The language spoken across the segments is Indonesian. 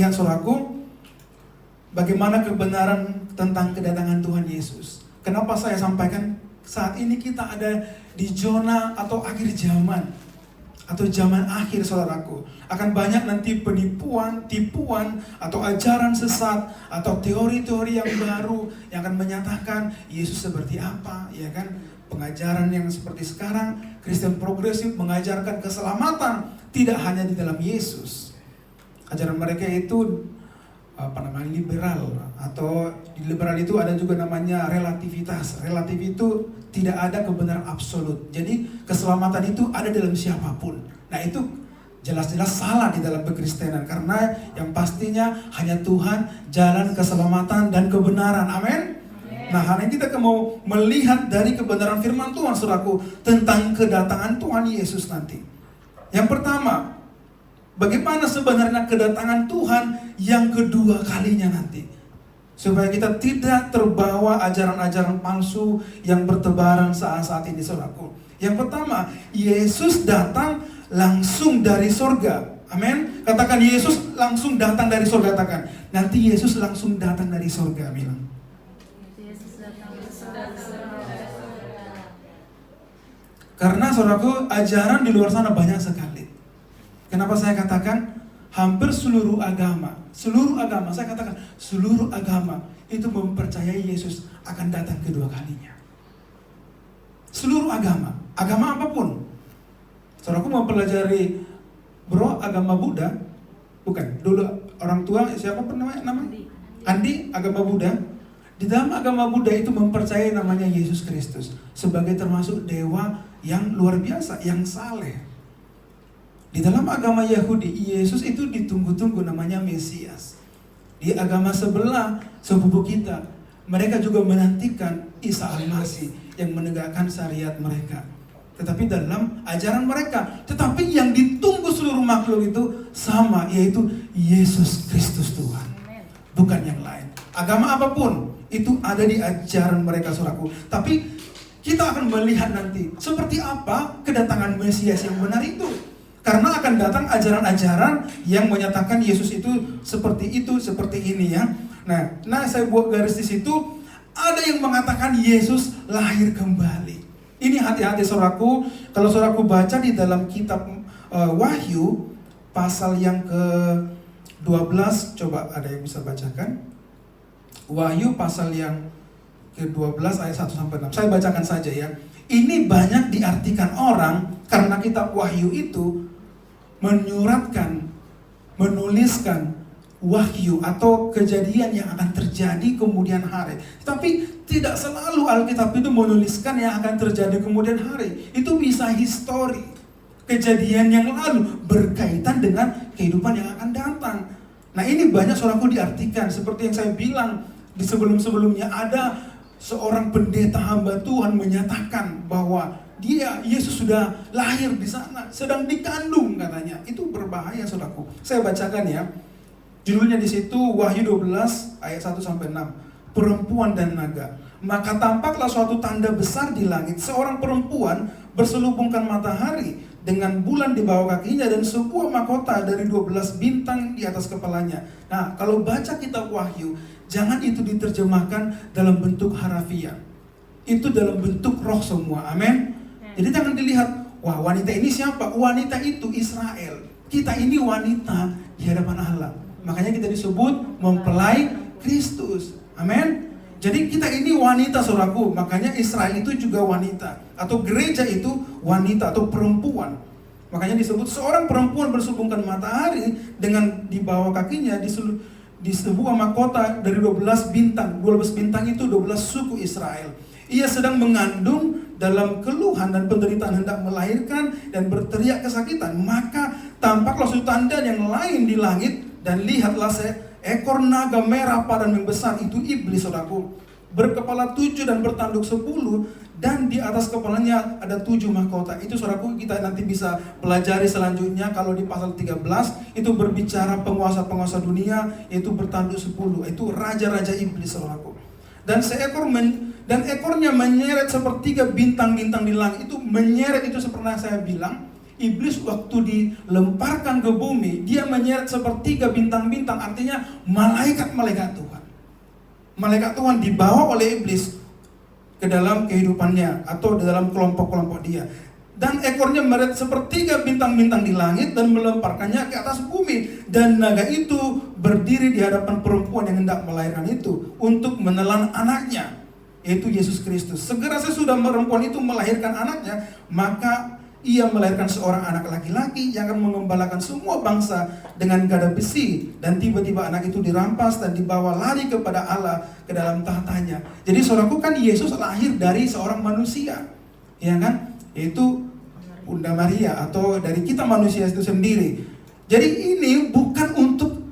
Lihat saudaraku, bagaimana kebenaran tentang kedatangan Tuhan Yesus. Kenapa saya sampaikan saat ini kita ada di zona atau akhir zaman, atau zaman akhir saudaraku. Akan banyak nanti penipuan, tipuan, atau ajaran sesat, atau teori-teori yang baru yang akan menyatakan Yesus seperti apa, ya kan? Pengajaran yang seperti sekarang, Kristen progresif mengajarkan keselamatan tidak hanya di dalam Yesus. Ajaran mereka itu liberal, atau di liberal itu ada juga namanya relativitas. Relatif itu tidak ada kebenaran absolut. Jadi keselamatan itu ada dalam siapapun. Nah itu jelas-jelas salah di dalam kekristenan, karena yang pastinya hanya Tuhan, jalan keselamatan dan kebenaran. Amin. Nah, hari ini kita mau melihat dari kebenaran firman Tuhan, saudaraku, tentang kedatangan Tuhan Yesus nanti. Yang pertama, bagaimana sebenarnya kedatangan Tuhan yang kedua kalinya nanti. Supaya kita tidak terbawa ajaran-ajaran palsu yang bertebaran saat-saat ini, saudaraku. Yang pertama, Yesus datang langsung dari sorga. Amin. Katakan Yesus langsung datang dari sorga. Katakan, nanti Yesus langsung datang dari sorga. Bilang. Karena saudaraku, ajaran di luar sana banyak sekali. Kenapa saya katakan hampir seluruh agama, saya katakan seluruh agama itu mempercayai Yesus akan datang kedua kalinya. Seluruh agama apapun. Saudaraku mau pelajari agama Buddha, bukan, dulu orang tua siapa namanya? Andi, agama Buddha. Di dalam agama Buddha itu mempercayai namanya Yesus Kristus sebagai termasuk dewa yang luar biasa, yang saleh. Di dalam agama Yahudi, Yesus itu ditunggu-tunggu namanya Mesias. Di agama sebelah, sepupu kita, mereka juga menantikan Isa Al-Masih yang menegakkan syariat mereka. Tetapi dalam ajaran mereka, tetapi yang ditunggu seluruh makhluk itu sama, yaitu Yesus Kristus Tuhan. Bukan yang lain. Agama apapun, itu ada di ajaran mereka, saudaraku. Tapi kita akan melihat nanti seperti apa kedatangan Mesias yang benar itu. Karena akan datang ajaran-ajaran yang menyatakan Yesus itu, seperti ini ya. Nah saya buat garis di situ. Ada yang mengatakan Yesus lahir kembali. Ini hati-hati saudaraku. Kalau saudaraku baca di dalam kitab Wahyu pasal yang ke-12, coba ada yang bisa bacakan? Wahyu pasal yang ke-12 ayat 1-6. Saya bacakan saja ya. Ini banyak diartikan orang karena kitab Wahyu itu menuliskan wahyu atau kejadian yang akan terjadi kemudian hari. Tapi tidak selalu Alkitab itu menuliskan yang akan terjadi kemudian hari. Itu bisa histori, kejadian yang lalu berkaitan dengan kehidupan yang akan datang. Nah ini banyak saudaraku diartikan. Seperti yang saya bilang di sebelum-sebelumnya, ada seorang pendeta hamba Tuhan menyatakan bahwa Yesus sudah lahir di sana, sedang dikandung katanya. Itu berbahaya saudaraku. Saya bacakan ya. Judulnya di situ Wahyu 12 ayat 1-6. Perempuan dan naga. Maka tampaklah suatu tanda besar di langit, seorang perempuan berselubungkan matahari dengan bulan di bawah kakinya dan sebuah mahkota dari 12 bintang di atas kepalanya. Nah, kalau baca kitab Wahyu, jangan itu diterjemahkan dalam bentuk harafiah. Itu dalam bentuk roh semua. Amin. Jadi jangan dilihat, wah wanita ini siapa? Wanita itu Israel. Kita ini wanita di hadapan Allah. Makanya kita disebut mempelai Kristus. Amin. Jadi kita ini wanita saudaraku. Makanya Israel itu juga wanita. Atau gereja itu wanita atau perempuan. Makanya disebut seorang perempuan berselubungkan matahari dengan di bawah kakinya di sebuah mahkota dari 12 bintang. 12 bintang itu 12 suku Israel. Ia sedang mengandung dalam keluhan dan penderitaan, hendak melahirkan dan berteriak kesakitan. Maka tampaklah suatu tanda yang lain di langit, dan lihatlah seekor naga merah padan yang besar, itu iblis saudaraku, berkepala 7 dan bertanduk 10, dan di atas kepalanya ada 7 mahkota. Itu saudaraku kita nanti bisa pelajari selanjutnya. Kalau di pasal 13 itu berbicara penguasa-penguasa dunia, yaitu bertanduk 10. Itu raja-raja iblis saudaraku. Dan ekornya menyeret sepertiga bintang-bintang di langit. Itu menyeret itu seperti saya bilang, iblis waktu dilemparkan ke bumi, dia menyeret sepertiga bintang-bintang, artinya malaikat-malaikat Tuhan. Malaikat Tuhan dibawa oleh iblis ke dalam kehidupannya atau di dalam kelompok-kelompok dia. Dan ekornya meret sepertiga bintang-bintang di langit dan melemparkannya ke atas bumi. Dan naga itu berdiri di hadapan perempuan yang hendak melahirkan itu untuk menelan anaknya, yaitu Yesus Kristus. Segera sesudah perempuan itu melahirkan anaknya, maka ia melahirkan seorang anak laki-laki yang akan mengembalakan semua bangsa dengan gada besi. Dan tiba-tiba anak itu dirampas dan dibawa lari kepada Allah ke dalam tahtanya. Jadi saudaraku, kan Yesus lahir dari seorang manusia, ya kan? Yaitu Bunda Maria, atau dari kita manusia itu sendiri. Jadi ini bukan untuk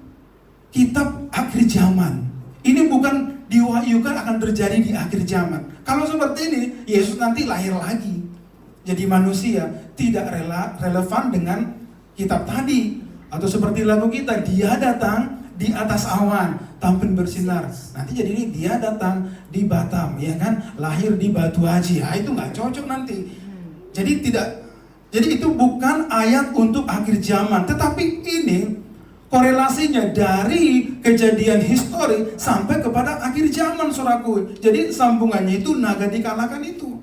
kitab akhir zaman. Ini bukan diwahyukan akan terjadi di akhir zaman. Kalau seperti ini, Yesus nanti lahir lagi jadi manusia, tidak relevan dengan kitab tadi. Atau seperti lagu kita, dia datang di atas awan, tampil bersinar. Nanti jadi ini dia datang di Batam, ya kan? Lahir di Batu Haji. Nah, itu nggak cocok nanti. Jadi itu bukan ayat untuk akhir zaman, tetapi ini korelasinya dari kejadian histori sampai kepada akhir zaman, saudaraku. Jadi sambungannya itu naga dikalahkan itu,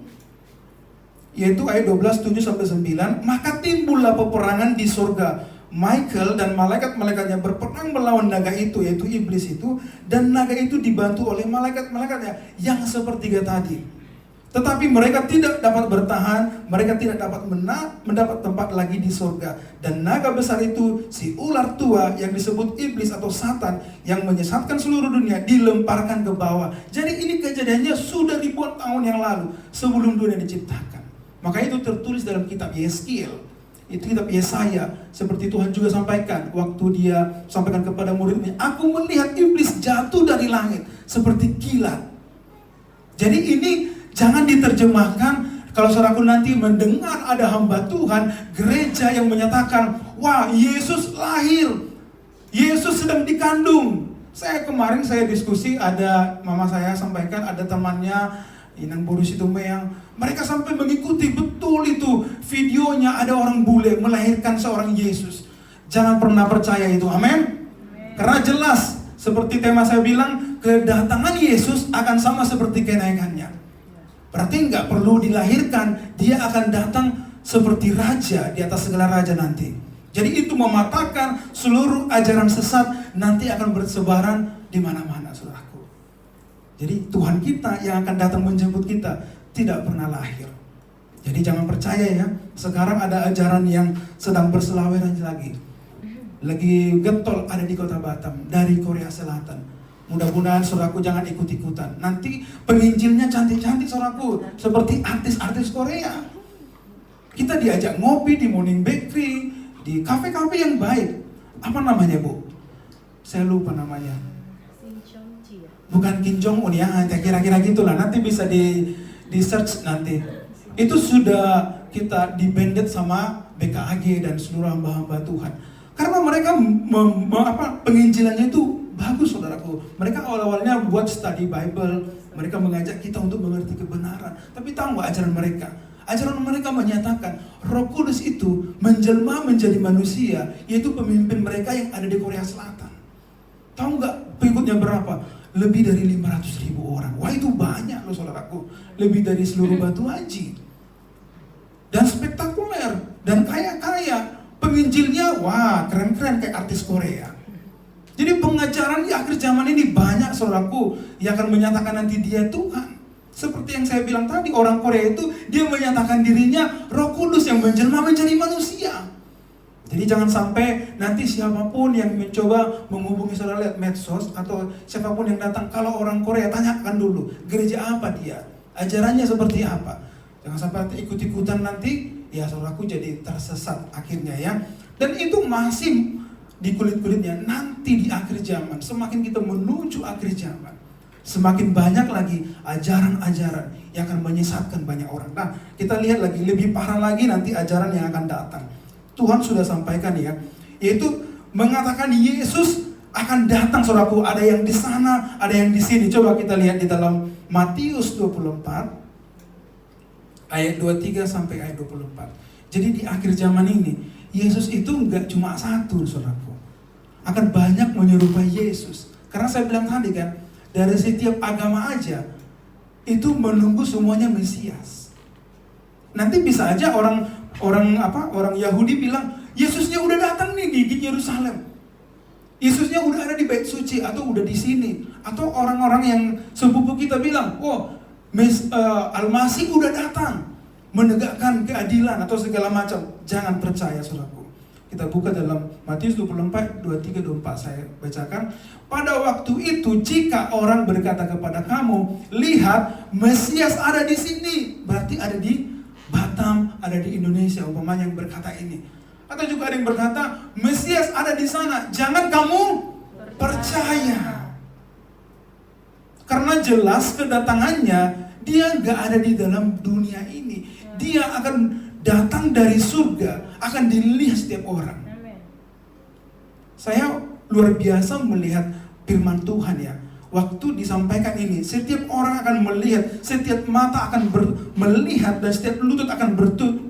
yaitu ayat 12, 7-9. Maka timbullah peperangan di surga. Michael dan malaikat-malaikatnya berperang melawan naga itu, yaitu iblis itu. Dan naga itu dibantu oleh malaikat-malaikatnya yang sepertiga tadi. Tetapi mereka tidak dapat bertahan, mereka tidak dapat mendapat tempat lagi di surga. Dan naga besar itu, si ular tua yang disebut iblis atau Satan, yang menyesatkan seluruh dunia, dilemparkan ke bawah. Jadi ini kejadiannya sudah ribuan tahun yang lalu, sebelum dunia diciptakan. Maka itu tertulis dalam kitab Yeskiel, itu kitab Yesaya. Seperti Tuhan juga sampaikan, waktu dia sampaikan kepada muridnya, aku melihat iblis jatuh dari langit seperti kilat. Jadi ini jangan diterjemahkan, kalau saudaraku nanti mendengar ada hamba Tuhan, gereja yang menyatakan, wah Yesus lahir, Yesus sedang dikandung. Kemarin saya diskusi, ada mama saya sampaikan, ada temannya Inang Boris itu yang mereka sampai mengikuti betul itu videonya, ada orang bule melahirkan seorang Yesus. Jangan pernah percaya itu, amin. Karena jelas, seperti tema saya bilang, kedatangan Yesus akan sama seperti kenaikannya. Berarti nggak perlu dilahirkan, dia akan datang seperti raja di atas segala raja nanti. Jadi itu mematahkan seluruh ajaran sesat nanti akan bersebaran di mana-mana, saudaraku. Jadi Tuhan kita yang akan datang menjemput kita tidak pernah lahir. Jadi jangan percaya ya, sekarang ada ajaran yang sedang berselaweran lagi getol ada di kota Batam dari Korea Selatan. Mudah-mudahan saudaraku jangan ikut-ikutan. Nanti penginjilnya cantik-cantik saudaraku, seperti artis-artis Korea. Kita diajak ngopi di Morning Bakery, di kafe-kafe yang baik. Apa namanya, Bu? Saya lupa namanya. Bukan Kim Jong Un ya, kira-kira gitulah. Nanti bisa di search nanti. Itu sudah kita di-banded sama BKAG dan seluruh hamba-hamba Tuhan. Karena mereka penginjilannya itu bagus, saudaraku. Mereka awal-awalnya buat study Bible, mereka mengajak kita untuk mengerti kebenaran. Tapi tahu nggak ajaran mereka? Ajaran mereka menyatakan Roh Kudus itu menjelma menjadi manusia, yaitu pemimpin mereka yang ada di Korea Selatan. Tahu nggak pengikutnya berapa? Lebih dari 500.000 orang. Wah, itu banyak loh, saudaraku. Lebih dari seluruh Batu Haji. Dan spektakuler dan kaya-kaya. Penginjilnya wah keren-keren kayak artis Korea. Jadi pengajaran di akhir zaman ini banyak, saudaraku, yang akan menyatakan nanti dia Tuhan. Seperti yang saya bilang tadi, orang Korea itu dia menyatakan dirinya Roh Kudus yang menjelma menjadi manusia. Jadi jangan sampai nanti siapapun yang mencoba menghubungi saudara lihat medsos atau siapapun yang datang, kalau orang Korea tanyakan dulu gereja apa dia, ajarannya seperti apa. Jangan sampai ikut-ikutan nanti, ya saudaraku jadi tersesat akhirnya ya. Dan itu masih di kulit-kulitnya nanti di akhir zaman. Semakin kita menuju akhir zaman, semakin banyak lagi ajaran-ajaran yang akan menyesatkan banyak orang. Nah, kita lihat lagi, lebih parah lagi nanti ajaran yang akan datang. Tuhan sudah sampaikan ya, yaitu mengatakan Yesus akan datang, saudaraku. Ada yang di sana, ada yang di sini. Coba kita lihat di dalam Matius 24 ayat 23 sampai ayat 24. Jadi di akhir zaman ini, Yesus itu nggak cuma satu, saudaraku. Akan banyak menyerupai Yesus. Karena saya bilang tadi kan, dari setiap agama aja, itu menunggu semuanya Mesias. Nanti bisa aja orang Yahudi bilang, Yesusnya udah datang nih di Yerusalem. Yesusnya udah ada di Bait Suci atau udah di sini. Atau orang-orang yang sepupu kita bilang, Al-Masih udah datang menegakkan keadilan atau segala macam. Jangan percaya, saudaraku. Kita buka dalam Matius 24, 23, 24 saya bacakan. Pada waktu itu jika orang berkata kepada kamu, lihat Mesias ada di sini, berarti ada di Batam, ada di Indonesia, umpamanya yang berkata ini. Atau juga ada yang berkata, Mesias ada di sana, jangan kamu percaya. Karena jelas kedatangannya, dia gak ada di dalam dunia ini. Dia akan datang dari surga, akan dilihat setiap orang. Saya luar biasa melihat firman Tuhan ya. Waktu disampaikan ini, setiap orang akan melihat, setiap mata akan melihat, dan setiap lutut akan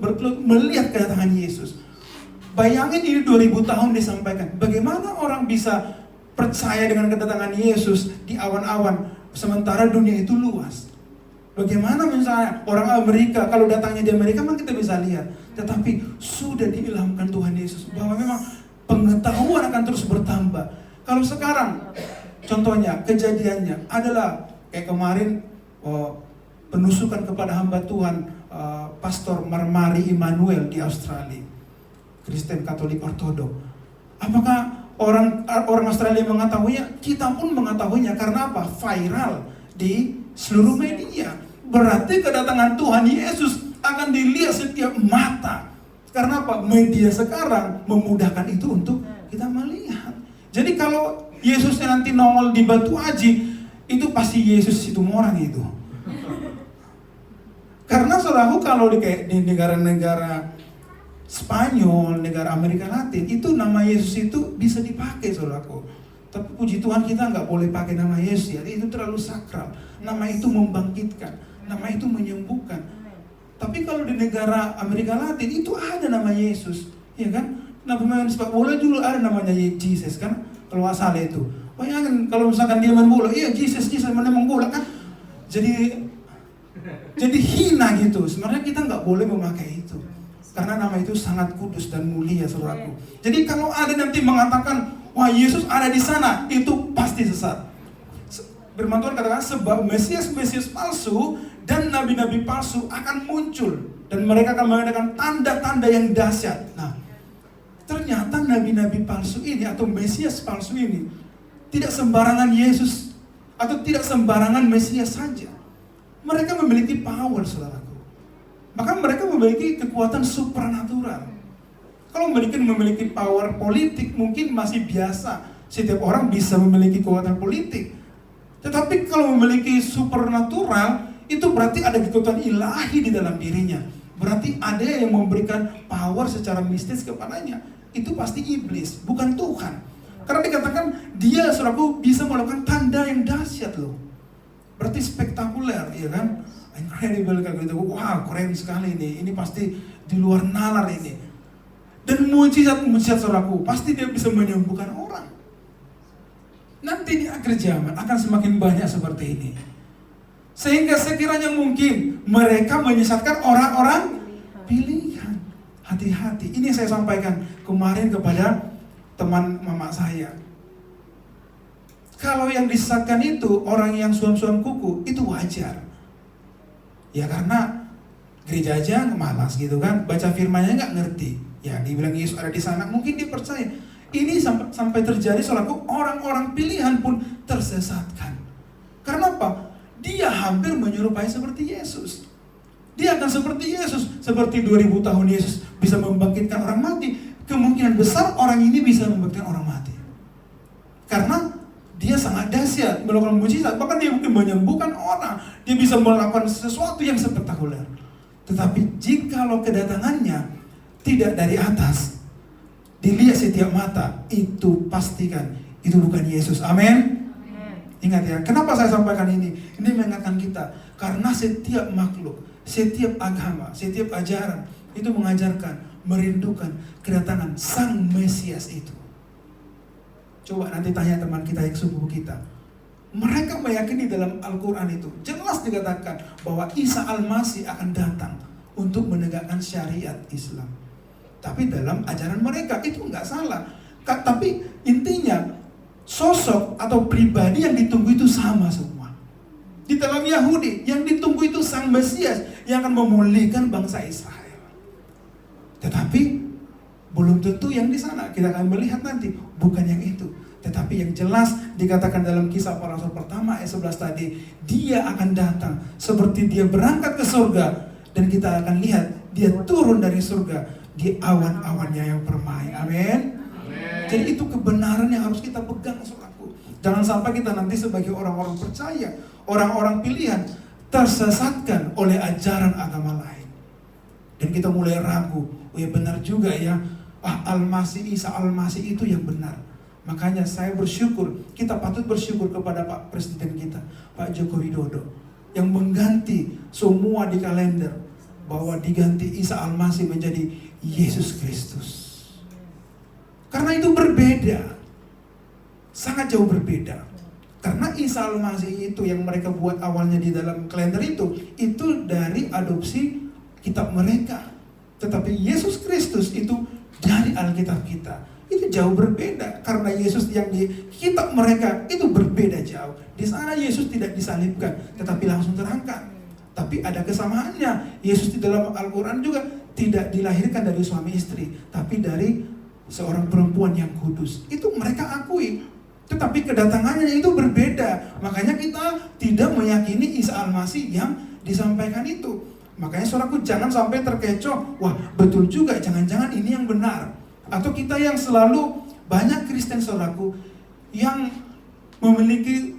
bertelut melihat kedatangan Yesus. Bayangin ini 2000 tahun disampaikan. Bagaimana orang bisa percaya dengan kedatangan Yesus di awan-awan, sementara dunia itu luas? Bagaimana misalnya orang Amerika, kalau datangnya di Amerika memang kita bisa lihat. Tetapi sudah diilhamkan Tuhan Yesus bahwa memang pengetahuan akan terus bertambah. Kalau sekarang, contohnya, kejadiannya adalah kayak kemarin penusukan kepada hamba Tuhan, Pastor Marmari Immanuel di Australia, Kristen Katolik Ortodok. Apakah orang Australia mengetahuinya? Kita pun mengetahuinya. Karena apa? Viral di seluruh media. Berarti kedatangan Tuhan Yesus akan dilihat setiap mata. Karena apa? Media sekarang memudahkan itu untuk kita melihat. Jadi kalau Yesusnya nanti nongol di Batu Aji, itu pasti Yesus itu orang itu. Karena saudaraku, kalau di negara-negara Spanyol, negara Amerika Latin, itu nama Yesus itu bisa dipakai, saudaraku. Tapi puji Tuhan kita nggak boleh pakai nama Yesus ya, itu terlalu sakral. Nama itu membangkitkan, nama itu menyembuhkan. Tapi kalau di negara Amerika Latin itu ada nama Yesus, ya kan? Nah, pemain sepak bola dulu ada namanya Jesus kan? Kalau nggak salah itu. Bayangin kalau misalkan dia main bola, iya Jesus menembak bola kan? Jadi hina gitu. Sebenarnya kita nggak boleh memakai itu. Karena nama itu sangat kudus dan mulia, saudaraku. Jadi kalau ada nanti mengatakan, wah Yesus ada di sana, itu pasti sesat. Firman Tuhan katakan, sebab Mesias palsu dan nabi-nabi palsu akan muncul. Dan mereka akan mengadakan tanda-tanda yang dahsyat. Nah, ternyata nabi-nabi palsu ini atau Mesias palsu ini tidak sembarangan Yesus atau tidak sembarangan Mesias saja. Mereka memiliki power, saudaraku. Bahkan mereka memiliki kekuatan supranatural. Kalau memiliki power politik mungkin masih biasa. Setiap orang bisa memiliki kekuatan politik. Tetapi kalau memiliki supernatural, itu berarti ada kekuatan ilahi di dalam dirinya. Berarti ada yang memberikan power secara mistis kepadanya. Itu pasti iblis, bukan Tuhan. Karena dikatakan dia, saudaraku, bisa melakukan tanda yang dahsyat loh. Berarti spektakuler, ya kan? Incredible kayak gitu. Wah, keren sekali ini. Ini pasti di luar nalar ini. Dan mujizat saudaraku, pasti dia bisa menyembuhkan orang. Nanti di akhir zaman akan semakin banyak seperti ini. Sehingga sekiranya mungkin mereka menyesatkan orang-orang pilihan. Hati-hati. Ini saya sampaikan kemarin kepada teman mama saya. Kalau yang disesatkan itu orang yang suam-suam kuku, itu wajar. Ya karena gereja aja malas gitu kan, baca firmannya nggak ngerti. Ya dibilang Yesus ada di sana, mungkin dia percaya. Ini sampai terjadi selaku orang-orang pilihan pun tersesatkan. Karena apa? Dia hampir menyerupai seperti Yesus. Dia akan seperti Yesus. Seperti 2000 tahun Yesus bisa membangkitkan orang mati, kemungkinan besar orang ini bisa membangkitkan orang mati. Karena dia sangat dahsyat, melakukan mujizat, bahkan dia mungkin menyembuhkan orang, dia bisa melakukan sesuatu yang spektakuler. Tetapi jikalau kedatangannya tidak dari atas, dilihat setiap mata, itu pastikan itu bukan Yesus. Amin. Ingat ya, kenapa saya sampaikan ini? Ini mengingatkan kita, karena setiap makhluk, setiap agama, setiap ajaran itu mengajarkan, merindukan kedatangan Sang Mesias itu. Coba nanti tanya teman kita yang sepupu kita. Mereka meyakini dalam Al-Quran itu jelas dikatakan bahwa Isa Al-Masih akan datang untuk menegakkan syariat Islam. Tapi dalam ajaran mereka itu nggak salah. Tapi intinya sosok atau pribadi yang ditunggu itu sama semua. Di dalam Yahudi yang ditunggu itu Sang Mesias yang akan memulihkan bangsa Israel. Tetapi belum tentu yang di sana. Kita akan melihat nanti bukan yang itu. Tetapi yang jelas dikatakan dalam Kisah Para Rasul pertama ayat 11 tadi, Dia akan datang seperti Dia berangkat ke surga, dan kita akan lihat Dia turun dari surga di awan-awannya yang permai. Amin. Jadi itu kebenaran yang harus kita pegang, saudaraku. Jangan sampai kita nanti sebagai orang-orang percaya, orang-orang pilihan, tersesatkan oleh ajaran agama lain. Dan kita mulai ragu, oh ya benar juga ya, Isa Al-Masih itu yang benar. Makanya saya bersyukur, kita patut bersyukur kepada Pak Presiden kita, Pak Joko Widodo, yang mengganti semua di kalender, bahwa diganti Isa Al-Masih menjadi Yesus Kristus. Karena itu berbeda, sangat jauh berbeda. Karena Isa Al-Masih itu yang mereka buat awalnya di dalam kalender itu dari adopsi kitab mereka. Tetapi Yesus Kristus itu dari Alkitab kita. Itu jauh berbeda, karena Yesus yang di kitab mereka itu berbeda jauh. Di sana Yesus tidak disalibkan, tetapi langsung terangkat. Tapi ada kesamaannya. Yesus di dalam Al-Quran juga tidak dilahirkan dari suami istri, tapi dari seorang perempuan yang kudus. Itu mereka akui. Tetapi kedatangannya itu berbeda. Makanya kita tidak meyakini Isa Al-Masih yang disampaikan itu. Makanya saudaraku jangan sampai terkecoh. Wah betul juga, jangan-jangan ini yang benar. Atau kita yang selalu banyak Kristen saudaraku yang memiliki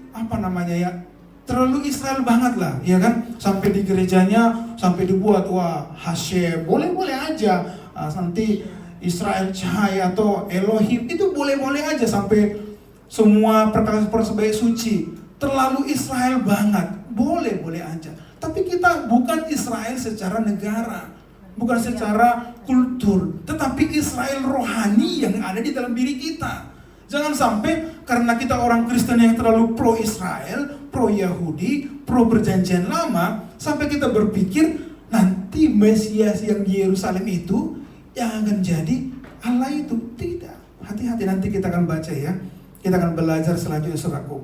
terlalu Israel banget lah, ya kan? Sampai di gerejanya sampai dibuat Hashem, boleh-boleh aja. Nanti Israel cahaya atau Elohim itu boleh-boleh aja, sampai semua perkara-perkara sebagai suci. Terlalu Israel banget, boleh-boleh aja. Tapi kita bukan Israel secara negara, bukan secara kultur, tetapi Israel rohani yang ada di dalam diri kita. Jangan sampai karena kita orang Kristen yang terlalu pro-Israel, pro-Yahudi, pro-perjanjian lama, sampai kita berpikir nanti Mesias yang di Yerusalem itu yang akan jadi Allah itu. Tidak. Hati-hati, nanti kita akan baca ya. Kita akan belajar selanjutnya saudaraku.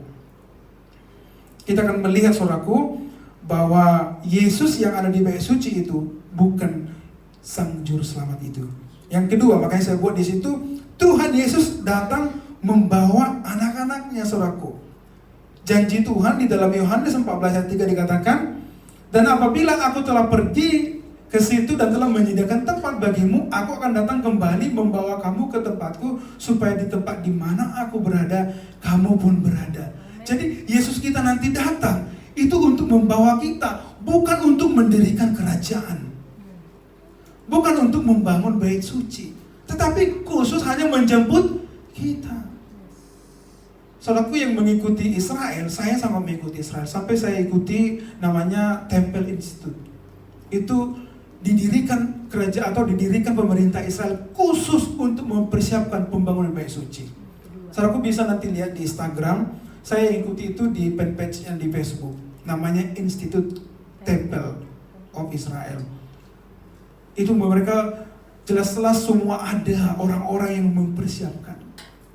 Kita akan melihat saudaraku bahwa Yesus yang ada di bait suci itu bukan Sang Juru Selamat itu. Yang kedua, makanya saya buat di situ, Tuhan Yesus datang membawa anak-anaknya saudaraku. Janji Tuhan di dalam Yohanes 14 ayat 3 dikatakan, dan apabila aku telah pergi ke situ dan telah menyediakan tempat bagimu, aku akan datang kembali membawa kamu ke tempatku, supaya di tempat di mana aku berada, kamu pun berada. Jadi Yesus kita nanti datang itu untuk membawa kita, bukan untuk mendirikan kerajaan, bukan untuk membangun bait suci, tetapi khusus hanya menjemput kita. Saudaraku yang mengikuti Israel, saya sama mengikuti Israel. Sampai saya ikuti namanya Temple Institute. Itu didirikan kerajaan atau didirikan pemerintah Israel khusus untuk mempersiapkan pembangunan bait suci. Saudaraku bisa nanti lihat di Instagram. Saya ikuti itu di fanpage yang di Facebook. Namanya Institute Temple of Israel. Itu mereka jelas-jelas semua ada orang-orang yang mempersiapkan.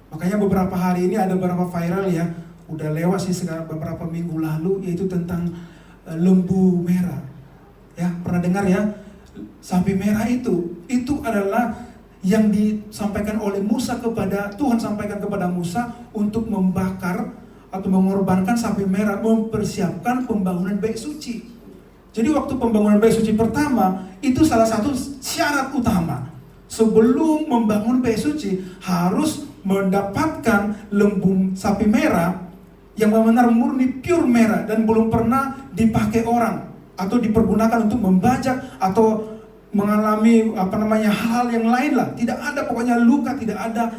Makanya beberapa hari ini ada beberapa viral ya, udah lewat sih sekarang beberapa minggu lalu, yaitu tentang lembu merah. Ya, pernah dengar ya? Sapi merah itu adalah yang disampaikan oleh Musa kepada Tuhan, sampaikan kepada Musa untuk membakar atau mengorbankan sapi merah, mempersiapkan pembangunan bait suci. Jadi waktu pembangunan bait suci pertama, itu salah satu syarat utama. Sebelum membangun bait suci, harus mendapatkan lembu sapi merah yang benar-benar murni pure merah dan belum pernah dipakai orang atau dipergunakan untuk membajak atau mengalami hal yang lain lah. Tidak ada pokoknya luka, tidak ada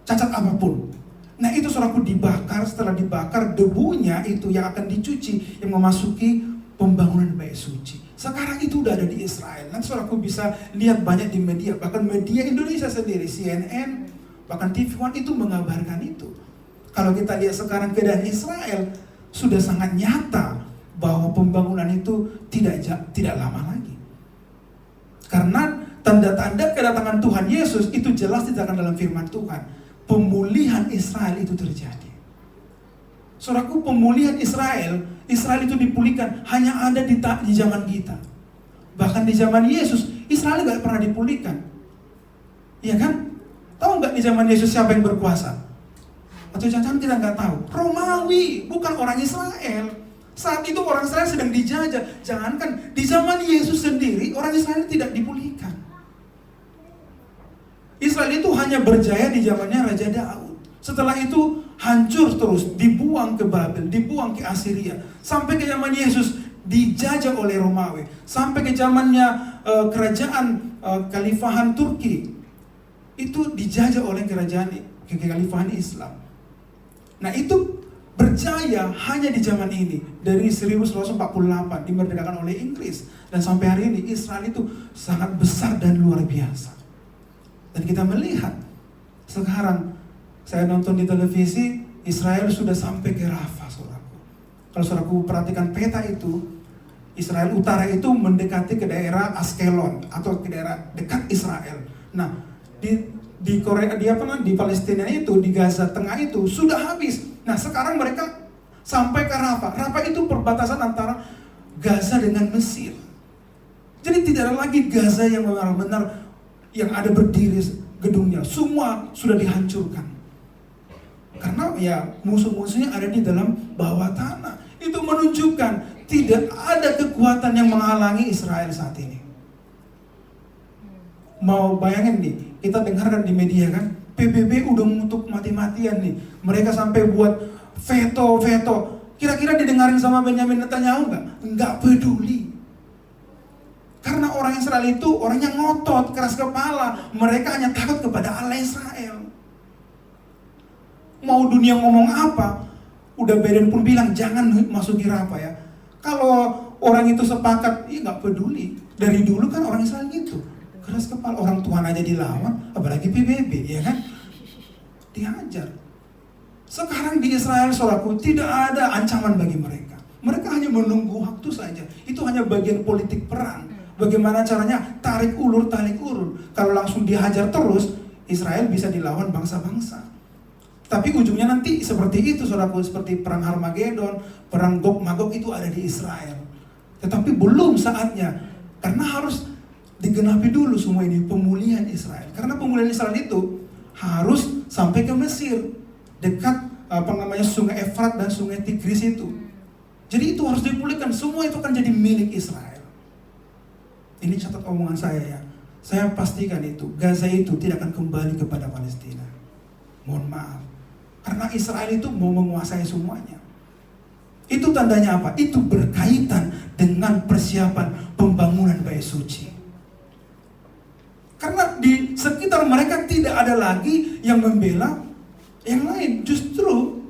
cacat apapun. Nah itu saudaraku dibakar, setelah dibakar debunya itu yang akan dicuci, yang memasuki pembangunan bait suci. Sekarang itu udah ada di Israel. Nanti saudaraku bisa lihat banyak di media, bahkan media Indonesia sendiri, CNN, bahkan TV One itu mengabarkan itu. Kalau kita lihat sekarang keadaan Israel, sudah sangat nyata bahwa pembangunan itu tidak lama lagi. Karena tanda-tanda kedatangan Tuhan Yesus itu jelas dikatakan dalam firman Tuhan. Pemulihan Israel itu terjadi. Saudaraku, pemulihan Israel itu dipulihkan hanya ada di zaman kita. Bahkan di zaman Yesus, Israel gak pernah dipulihkan. Iya kan? Tahu gak di zaman Yesus siapa yang berkuasa? Atau jangan kita gak tahu. Romawi, bukan orang Israel. Saat itu orang Israel sedang dijajah. Jangankan di zaman Yesus sendiri, orang Israel tidak dipulihkan. Israel itu hanya berjaya di zamannya Raja Daud. Setelah itu hancur terus, dibuang ke Babel, dibuang ke Assyria, sampai ke zaman Yesus dijajah oleh Romawi, sampai ke zamannya kerajaan Khalifahan Turki, itu dijajah oleh kerajaan Khalifahan Islam. Nah itu berjaya hanya di zaman ini, dari 1948 dimerdekakan oleh Inggris, dan sampai hari ini Israel itu sangat besar dan luar biasa. Dan kita melihat sekarang, saya nonton di televisi, Israel sudah sampai ke Rafah, saudaraku. Kalau saudaraku perhatikan peta itu, Israel utara itu mendekati ke daerah Askelon atau ke daerah dekat Israel. Nah, di Korea, di Palestina itu, di Gaza Tengah itu sudah habis. Nah, sekarang mereka sampai ke Rafah. Rafah itu perbatasan antara Gaza dengan Mesir. Jadi tidak ada lagi Gaza yang benar-benar yang ada berdiri gedungnya. Semua sudah dihancurkan. Karena ya musuh-musuhnya ada di dalam bawah tanah. Itu menunjukkan tidak ada kekuatan yang menghalangi Israel saat ini. Mau bayangin nih, kita dengarkan di media kan, PBB udah mengutuk mati-matian nih. Mereka sampai buat veto. Kira-kira didengarin sama Benyamin Netanyahu nggak? Nggak peduli. Karena orang Israel itu orangnya ngotot, keras kepala. Mereka hanya takut kepada Allah Israel. Mau dunia ngomong apa, udah Biden pun bilang jangan masuki Rafah ya. Kalau orang itu sepakat, ya nggak peduli. Dari dulu kan orang Israel gitu, keras kepala. Orang Tuhan aja dilawan, apalagi PBB, ya kan? Dihajar. Sekarang di Israel, saudaraku, tidak ada ancaman bagi mereka. Mereka hanya menunggu waktu saja. Itu hanya bagian politik perang. Bagaimana caranya? Tarik ulur. Kalau langsung dihajar terus, Israel bisa dilawan bangsa-bangsa. Tapi ujungnya nanti seperti itu, saudaraku, seperti perang Harmagedon, perang Gog Magog itu ada di Israel. Tetapi belum saatnya, karena harus digenapi dulu semua ini, pemulihan Israel. Karena pemulihan Israel itu harus sampai ke Mesir, dekat Sungai Efrat dan Sungai Tigris itu. Jadi itu harus dipulihkan, semua itu akan jadi milik Israel. Ini catat omongan saya ya. Saya pastikan itu, Gaza itu tidak akan kembali kepada Palestina. Mohon maaf. Karena Israel itu mau menguasai semuanya. Itu tandanya apa? Itu berkaitan dengan persiapan pembangunan bait suci. Karena di sekitar mereka tidak ada lagi yang membela yang lain. Justru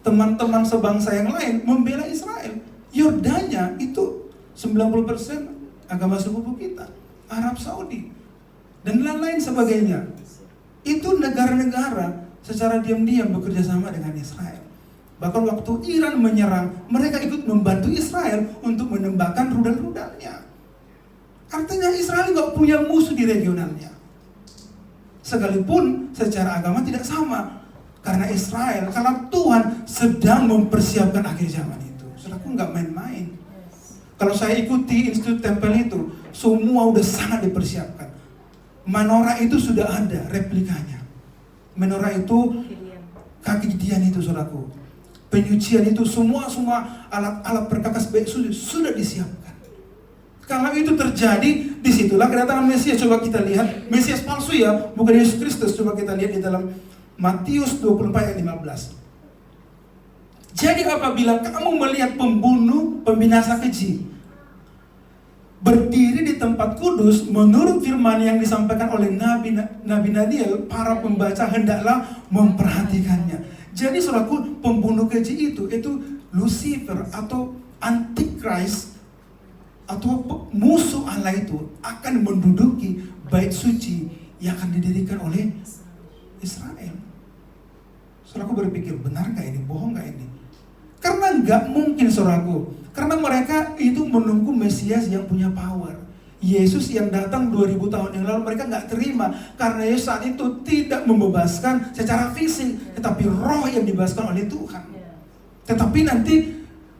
teman-teman sebangsa yang lain membela Israel. Yordania itu 90% agama sepupu kita, Arab Saudi, dan lain-lain sebagainya. Itu negara-negara secara diam-diam bekerja sama dengan Israel. Bahkan waktu Iran menyerang, mereka ikut membantu Israel untuk menembakkan rudal-rudalnya. Artinya Israel nggak punya musuh di regionalnya. Sekalipun secara agama tidak sama. Karena Tuhan sedang mempersiapkan akhir zaman itu. Saudaraku, nggak main-main. Kalau saya ikuti Institut Tempel itu, semua udah sangat dipersiapkan. Menorah itu sudah ada replikanya. Menorah itu kaki Gideon itu, saudaraku. Penyucian itu semua alat-alat perkakas bait suci sudah disiapkan. Kalau itu terjadi, disitulah kedatangan Mesias. Coba kita lihat, Mesias palsu ya, bukan Yesus Kristus. Coba kita lihat di dalam Matius 24 ayat 15. Jadi apabila kamu melihat pembunuh, pembinasa keji berdiri di tempat kudus, menurut firman yang disampaikan oleh Nabi Daniel, para pembaca hendaklah memperhatikannya. Jadi saudaraku, pembunuh keji itu Lucifer atau Antichrist atau Saudaraku berpikir, benar gak ini? Bohong gak ini? Karena gak mungkin saudaraku. Karena mereka itu menunggu Mesias yang punya power. Yesus yang datang 2000 tahun yang lalu mereka gak terima. Karena Yesus saat itu tidak membebaskan secara fisik, tetapi roh yang dibebaskan oleh Tuhan. Tetapi nanti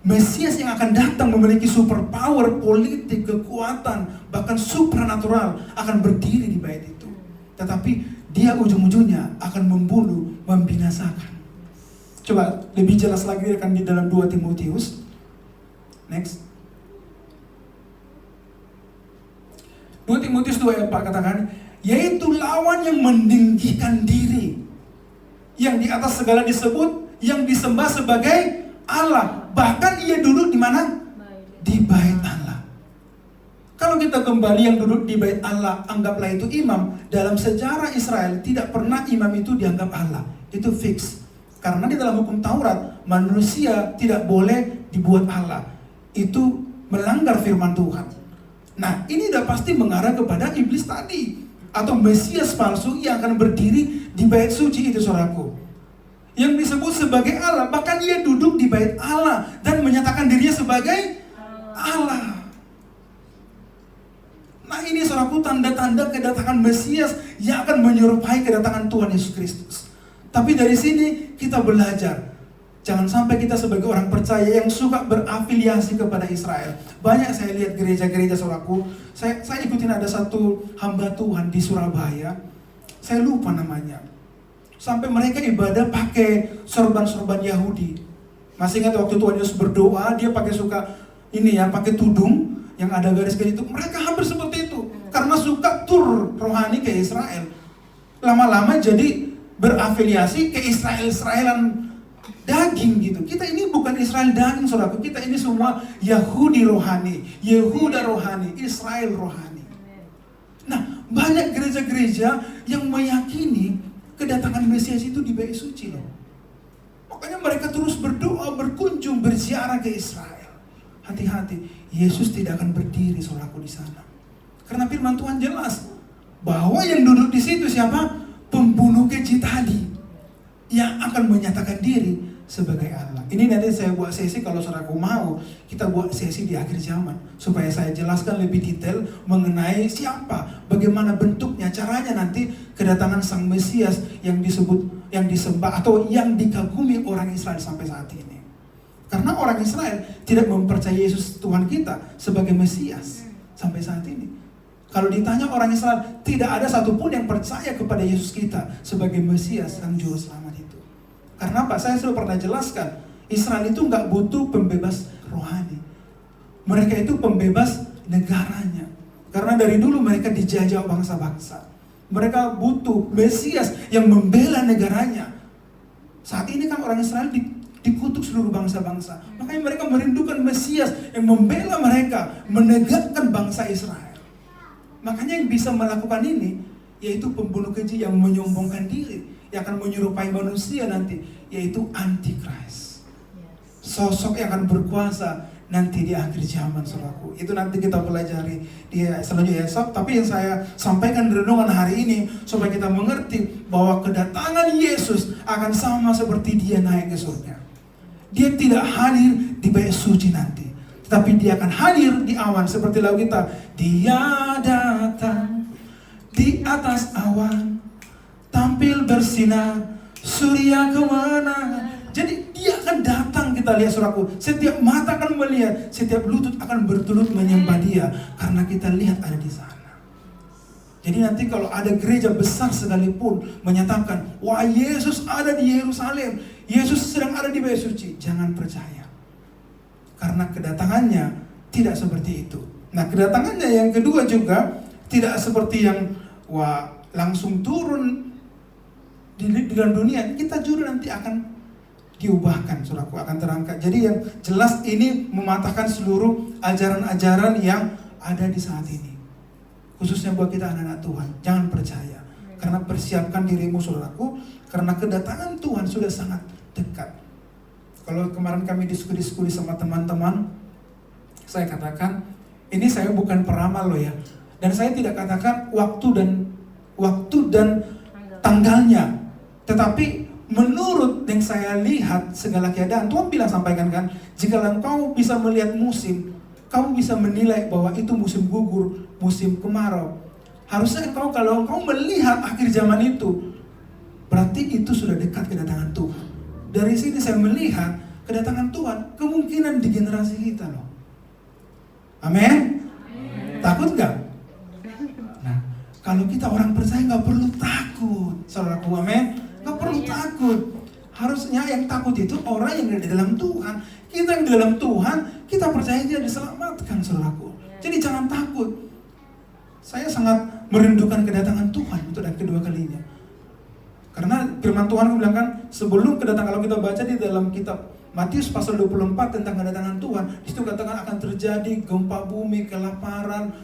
Mesias yang akan datang memiliki super power, politik, kekuatan, bahkan supranatural akan berdiri di bait itu. Tetapi dia ujung-ujungnya akan membunuh, membinasakan. Coba lebih jelas lagi akan di dalam 2 Timotius. Next. 2 Timotius 2 ayat 4 katakan, yaitu lawan yang meninggikan diri, yang di atas segala disebut, yang disembah sebagai Allah. Bahkan ia duduk di mana? Di bait Allah. Kalau kita kembali yang duduk di bait Allah, anggaplah itu imam. Dalam sejarah Israel tidak pernah imam itu dianggap Allah. Itu fix. Karena di dalam hukum Taurat, manusia tidak boleh dibuat Allah. Itu melanggar firman Tuhan. Nah, ini udah pasti mengarah kepada iblis tadi, atau Mesias palsu yang akan berdiri di bait suci itu, saudaraku, yang disebut sebagai Allah. Bahkan ia duduk di bait Allah dan menyatakan dirinya sebagai Allah. Nah, ini saudaraku tanda-tanda kedatangan Mesias yang akan menyerupai kedatangan Tuhan Yesus Kristus. Tapi dari sini kita belajar, jangan sampai kita sebagai orang percaya yang suka berafiliasi kepada Israel. Banyak saya lihat gereja-gereja saudaraku, saya ikutin ada satu hamba Tuhan di Surabaya, saya lupa namanya. Sampai mereka ibadah pakai sorban-sorban Yahudi. Masih ingat waktu Tuhan Yesus berdoa, dia pakai pakai tudung yang ada garis-garis itu. Mereka hampir seperti itu, karena suka tur rohani ke Israel. Lama-lama jadi berafiliasi ke Israelan daging gitu. Kita ini bukan Israel daging, saudaraku. Kita ini semua Yahudi rohani, Yehuda rohani, Israel rohani. Nah, banyak gereja-gereja yang meyakini kedatangan Mesias itu di bait suci loh. Makanya mereka terus berdoa, berkunjung, berziarah ke Israel. Hati-hati, Yesus tidak akan berdiri saudaraku di sana. Karena firman Tuhan jelas bahwa yang duduk di situ siapa? Pembunuh keji tadi yang akan menyatakan diri sebagai Allah. Ini nanti saya buat sesi, kalau saudaraku mau, kita buat sesi di akhir zaman supaya saya jelaskan lebih detail mengenai siapa, bagaimana bentuknya, caranya nanti kedatangan Sang Mesias yang disebut, yang disembah atau yang dikagumi orang Israel sampai saat ini. Karena orang Israel tidak mempercayai Yesus Tuhan kita sebagai Mesias sampai saat ini. Kalau ditanya orang Israel, tidak ada satupun yang percaya kepada Yesus kita sebagai Mesias, Sang Juru Selamat itu. Karena apa? Saya sudah pernah jelaskan, Israel itu nggak butuh pembebas rohani. Mereka itu pembebas negaranya. Karena dari dulu mereka dijajah bangsa-bangsa. Mereka butuh Mesias yang membela negaranya. Saat ini kan orang Israel dikutuk seluruh bangsa-bangsa. Makanya mereka merindukan Mesias yang membela mereka, menegakkan bangsa Israel. Makanya yang bisa melakukan ini yaitu pembunuh keji yang menyombongkan diri, yang akan menyerupai manusia nanti, yaitu Antikris. Sosok yang akan berkuasa nanti di akhir zaman, saudaraku. Itu nanti kita pelajari di selanjutnya. Tapi yang saya sampaikan di renungan hari ini supaya kita mengerti bahwa kedatangan Yesus akan sama seperti dia naik ke surga. Dia tidak hadir di bait suci nanti, tapi dia akan hadir di awan seperti lagu kita. Dia datang di atas awan, tampil bersinar surya kemenangan. Jadi dia akan datang, kita lihat saudaraku. Setiap mata akan melihat, setiap lutut akan bertelut menyembah dia, karena kita lihat ada di sana. Jadi nanti kalau ada gereja besar sekalipun menyatakan, wah Yesus ada di Yerusalem, Yesus sedang ada di bait suci, jangan percaya. Karena kedatangannya tidak seperti itu. Nah, kedatangannya yang kedua juga tidak seperti yang langsung turun di dalam dunia. Kita juga nanti akan diubahkan, saudaraku, akan terangkat. Jadi yang jelas ini mematahkan seluruh ajaran-ajaran yang ada di saat ini. Khususnya buat kita anak-anak Tuhan, jangan percaya. Karena persiapkan dirimu, saudaraku, karena kedatangan Tuhan sudah sangat dekat. Kalau kemarin kami diskusi sama teman-teman, saya katakan, ini saya bukan peramal loh ya. Dan saya tidak katakan waktu dan tanggalnya. Tetapi menurut yang saya lihat segala keadaan, Tuhan bilang sampaikan kan, jika engkau bisa melihat musim, kamu bisa menilai bahwa itu musim gugur, musim kemarau. Harusnya kalau engkau melihat akhir zaman itu, berarti itu sudah dekat kedatangan Tuhan. Dari sini saya melihat kedatangan Tuhan kemungkinan di generasi kita loh. Amin? Takut gak? Nah, kalau kita orang percaya gak perlu takut, saudaraku, amin? Gak perlu takut. Harusnya yang takut itu orang yang di dalam Tuhan. Kita yang di dalam Tuhan, kita percaya dia diselamatkan, saudaraku. Jadi jangan takut. Saya sangat merindukan kedatangan Tuhan untuk yang kedua kalinya. Karena firman Tuhan bilang kan, sebelum kedatangan, kalau kita baca di dalam kitab Matius pasal 24 tentang kedatangan Tuhan, di situ katakan akan terjadi gempa bumi, kelaparan,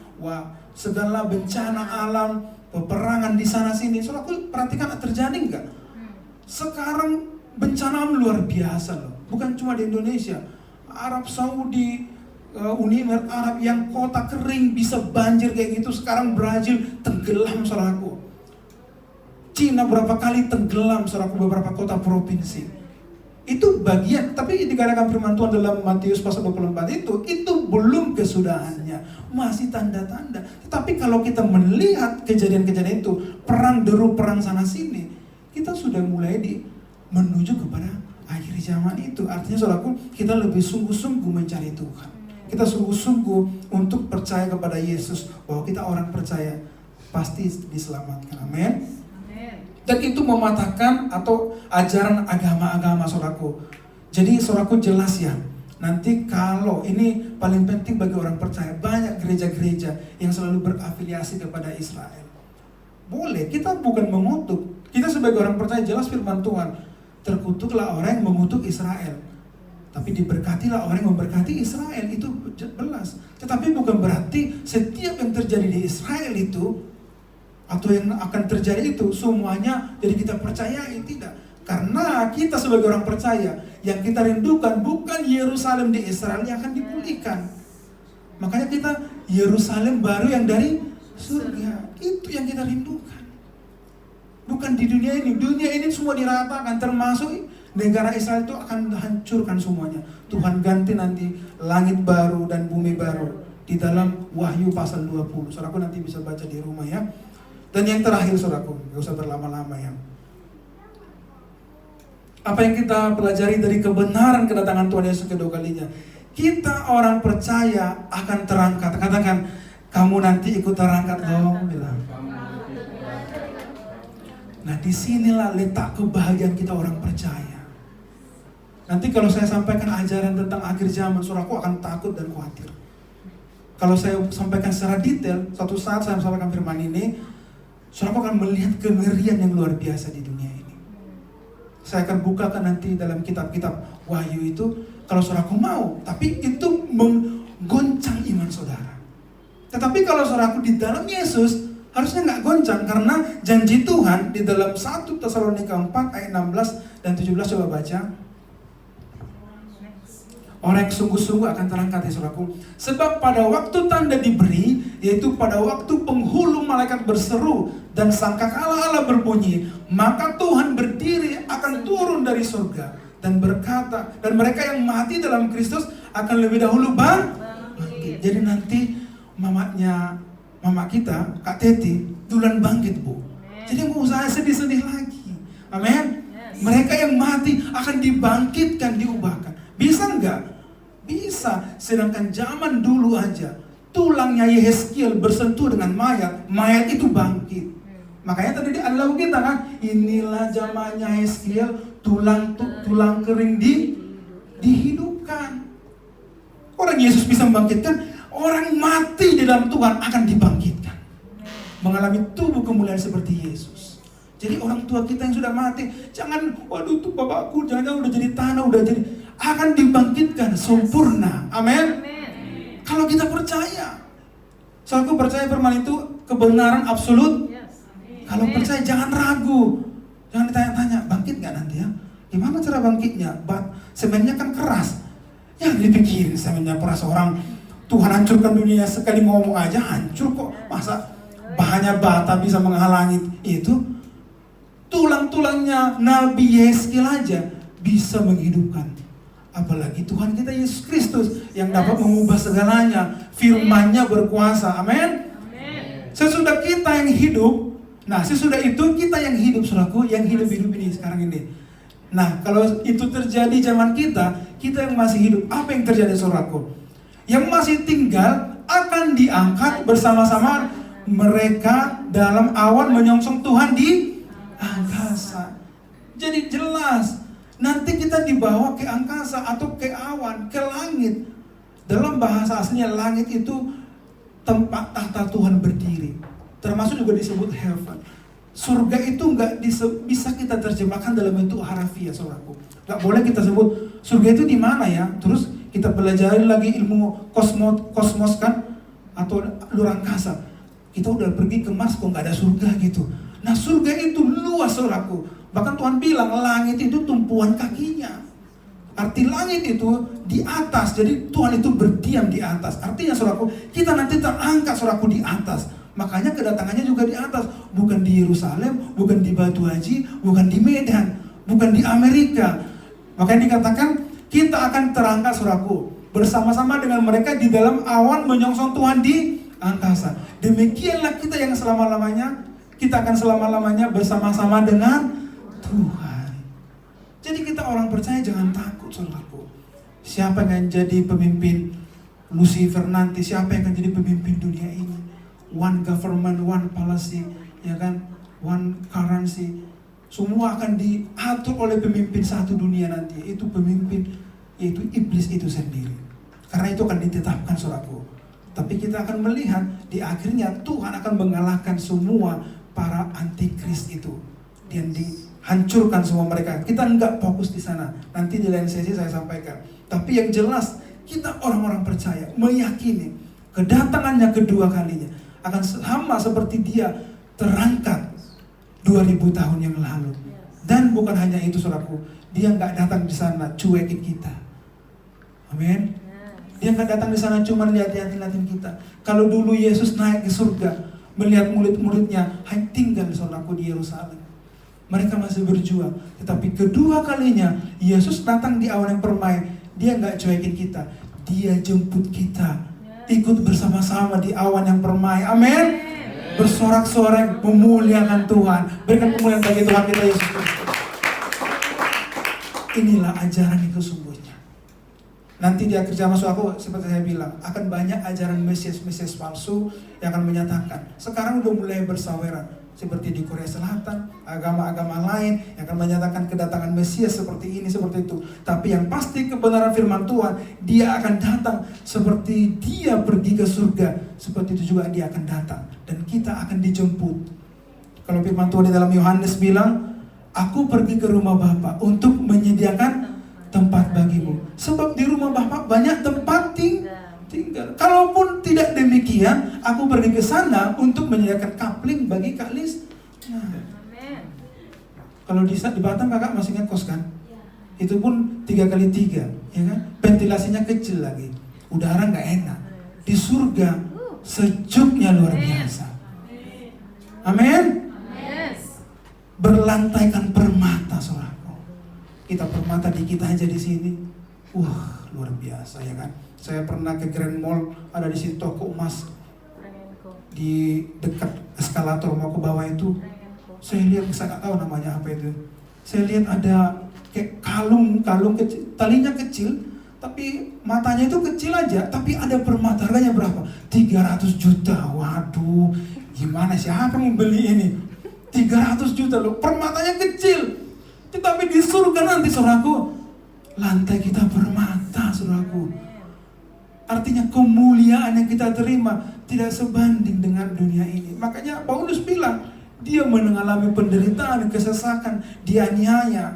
segala bencana alam, peperangan di sana sini. Soalnya aku perhatikan terjadi enggak? Sekarang bencana luar biasa loh. Bukan cuma di Indonesia, Arab Saudi, Uni Emirat Arab yang kota kering bisa banjir kayak gitu. Sekarang Brazil tenggelam, saudaraku. Cina berapa kali tenggelam, saudaraku, beberapa kota provinsi. Itu bagian, tapi dikatakan firman Tuhan dalam Matius pasal 24 itu belum kesudahannya, masih tanda-tanda. Tetapi kalau kita melihat kejadian-kejadian itu, perang deru perang sana sini, kita sudah mulai menuju kepada akhir zaman itu. Artinya saudaraku, kita lebih sungguh-sungguh mencari Tuhan. Kita sungguh-sungguh untuk percaya kepada Yesus, bahwa kita orang percaya pasti diselamatkan. Amin. Dan itu mematahkan atau ajaran agama-agama, saudaraku. Jadi saudaraku jelas ya, nanti kalau ini paling penting bagi orang percaya, banyak gereja-gereja yang selalu berafiliasi kepada Israel. Boleh, kita bukan mengutuk. Kita sebagai orang percaya jelas firman Tuhan, terkutuklah orang yang mengutuk Israel, tapi diberkatilah orang yang memberkati Israel. Itu jelas. Tetapi bukan berarti setiap yang terjadi di Israel itu atau yang akan terjadi itu semuanya jadi kita percayai, tidak. Karena kita sebagai orang percaya, yang kita rindukan bukan Yerusalem di Israel yang akan dipulihkan. Makanya kita Yerusalem baru yang dari surga, itu yang kita rindukan. Bukan di dunia ini. Dunia ini semua diratakan, termasuk negara Israel itu akan hancurkan semuanya. Tuhan ganti nanti langit baru dan bumi baru di dalam Wahyu pasal 20. Saudaraku nanti bisa baca di rumah ya. Dan yang terakhir, saudaraku, gak usah berlama-lama ya. Apa yang kita pelajari dari kebenaran kedatangan Tuhan Yesus kedua kalinya? Kita orang percaya akan terangkat. Katakan, kamu nanti ikut terangkat dong, bilang. Nah, disinilah letak kebahagiaan kita orang percaya. Nanti kalau saya sampaikan ajaran tentang akhir zaman, saudaraku akan takut dan khawatir. Kalau saya sampaikan secara detail, suatu saat saya sampaikan firman ini, saudaraku akan melihat kengerian yang luar biasa di dunia ini. Saya akan bukakan nanti dalam kitab-kitab Wahyu itu, kalau saudaraku mau. Tapi itu menggoncang iman saudara. Tetapi kalau saudaraku di dalam Yesus, harusnya nggak goncang. Karena janji Tuhan di dalam 1 Tesalonika 4 ayat 16 dan 17, coba baca. Orang yang sungguh-sungguh akan terangkat ya saudaraku. Sebab pada waktu tanda diberi, yaitu pada waktu penghulu malaikat berseru dan sangkakala Allah berbunyi, maka Tuhan berdiri akan turun dari surga dan berkata, dan mereka yang mati dalam Kristus akan lebih dahulu bangkit. Jadi nanti mama kita, Kak Teti, duluan bangkit, Bu. Jadi nggak usah sedih-sedih lagi. Amin. Mereka yang mati akan dibangkitkan, diubahkan. Bisa enggak? Bisa. Sedangkan zaman dulu aja, tulangnya Yehezkiel bersentuh dengan mayat itu bangkit. Makanya tadi di Alkitab kita kan, inilah zamannya Yehezkiel, tulang kering dihidupkan. Orang Yesus bisa membangkitkan, orang mati di dalam Tuhan akan dibangkitkan, mengalami tubuh kemuliaan seperti Yesus. Jadi orang tua kita yang sudah mati, jangan, waduh tuh bapakku, jangan udah jadi tanah, udah jadi, akan dibangkitkan sempurna. Amin. Kalau kita percaya, soalnya aku percaya firman itu kebenaran absolut. Kalau percaya jangan ragu, jangan ditanya-tanya, bangkit nggak nanti ya? Gimana cara bangkitnya? Semennya kan keras, ya dipikirin semennya keras. Orang Tuhan hancurkan dunia sekali ngomong aja hancur kok, masa bahannya bata bisa menghalangi itu? tulang-tulangnya Nabi Yeskel aja bisa menghidupkan. Apalagi Tuhan kita Yesus Kristus yang dapat mengubah segalanya. Firman-Nya berkuasa. Amin. Sesudah kita yang hidup, nah sesudah itu kita yang hidup, saudaraku, yang hidup ini sekarang ini. Nah kalau itu terjadi zaman kita yang masih hidup, apa yang terjadi, saudaraku? Yang masih tinggal akan diangkat bersama-sama mereka dalam awan menyongsong Tuhan di angkasa. Jadi jelas, nanti kita dibawa ke angkasa atau ke awan, ke langit. Dalam bahasa aslinya langit itu tempat tahta Tuhan berdiri. Termasuk juga disebut heaven. Surga itu nggak bisa kita terjemahkan dalam bentuk harafiah, saudaraku. Nggak boleh kita sebut surga itu di mana ya. Terus kita pelajari lagi ilmu kosmos kan, atau luar angkasa. Kita udah pergi ke Mars kok nggak ada surga gitu. Nah surga itu luas, saudaraku. Bahkan Tuhan bilang langit itu tumpuan kakinya. Arti langit itu di atas, jadi Tuhan itu berdiam di atas. Artinya saudaraku, kita nanti terangkat, saudaraku, di atas. Makanya kedatangannya juga di atas. Bukan di Yerusalem, bukan di Batu Haji, bukan di Medan, bukan di Amerika. Makanya dikatakan kita akan terangkat, saudaraku, bersama-sama dengan mereka di dalam awan menyongsong Tuhan di angkasa. Demikianlah kita yang selama-lamanya, kita akan selama-lamanya bersama-sama dengan Tuhan. Jadi kita orang percaya jangan takut, saudaraku. Siapa yang jadi pemimpin Lucifer nanti? Siapa yang akan jadi pemimpin dunia ini? One government, one policy, ya kan? One currency. Semua akan diatur oleh pemimpin satu dunia nanti. Itu pemimpin, yaitu iblis itu sendiri. Karena itu akan ditetapkan, saudaraku. Tapi kita akan melihat di akhirnya Tuhan akan mengalahkan semua para antikris itu. Dan hancurkan semua mereka. Kita enggak fokus di sana. Nanti di lain sesi saya sampaikan. Tapi yang jelas, kita orang-orang percaya, meyakini kedatangannya kedua kalinya akan sama seperti dia terangkat 2000 tahun yang lalu. Dan bukan hanya itu, saudaraku, dia enggak datang di sana cuekin kita. Amin. Dia enggak datang di sana cuma lihat-lihatin kita. Kalau dulu Yesus naik ke surga, melihat murid-muridnya hanya tinggal, saudaraku, di Yerusalem. Mereka masih berjuang. Tetapi kedua kalinya Yesus datang di awan yang permai. Dia nggak cuekin kita. Dia jemput kita. Ikut bersama-sama di awan yang permai. Amin. Bersorak-sorai memuliakan Tuhan. Berikan kemuliaan bagi Tuhan kita Yesus Kristus. Inilah ajaran yang sesungguhnya. Nanti di akhir zaman, aku seperti saya bilang, akan banyak ajaran Mesias palsu yang akan menyatakan. Sekarang udah mulai bersaweran. Seperti di Korea Selatan, agama-agama lain yang akan menyatakan kedatangan Mesias seperti ini, seperti itu. Tapi yang pasti kebenaran firman Tuhan, dia akan datang seperti dia pergi ke surga. Seperti itu juga dia akan datang. Dan kita akan dijemput. Kalau firman Tuhan di dalam Yohanes bilang, aku pergi ke rumah Bapa untuk menyediakan tempat bagimu. Sebab di rumah Bapa banyak tempat tinggal. Kalaupun tidak demikian, aku pergi ke sana untuk menyediakan kapling bagi Kak Lis. Nah, kalau di Batam kakak masih ngekos kan? Itu pun 3x3, ya kan? Ventilasinya kecil lagi, udara nggak enak. Di surga sejuknya luar biasa. Amin. Berlantaikan permata, saudaraku. Kita permata di kita aja di sini. Wah, luar biasa, ya kan? Saya pernah ke Grand Mall, ada di situ toko emas di dekat eskalator mau ke bawah itu. Saya lihat, saya nggak tahu namanya apa itu. Saya lihat ada kayak kalung kecil, talinya kecil, tapi matanya itu kecil aja, tapi ada permata. Harganya berapa? 300 juta. Waduh, gimana siapa yang beli ini? 300 juta loh, permatanya kecil. Tetapi di surga nanti, saudaraku, lantai kita permata, saudaraku. Artinya kemuliaan yang kita terima tidak sebanding dengan dunia ini. Makanya Paulus bilang, dia mengalami penderitaan, kesesakan, dianiaya,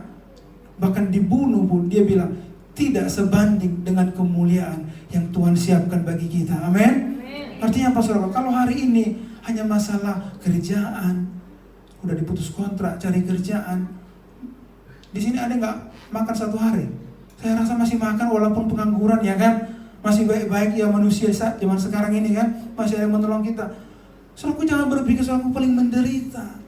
bahkan dibunuh pun. Dia bilang, tidak sebanding dengan kemuliaan yang Tuhan siapkan bagi kita. Amin. Artinya apa, saudara? Kalau hari ini hanya masalah kerjaan, udah diputus kontrak, cari kerjaan. Di sini ada nggak makan satu hari? Saya rasa masih makan walaupun pengangguran, ya kan? Masih baik-baik ya manusia zaman sekarang ini kan, masih ada yang menolong kita. Saudaraku, jangan berpikir saudaraku paling menderita.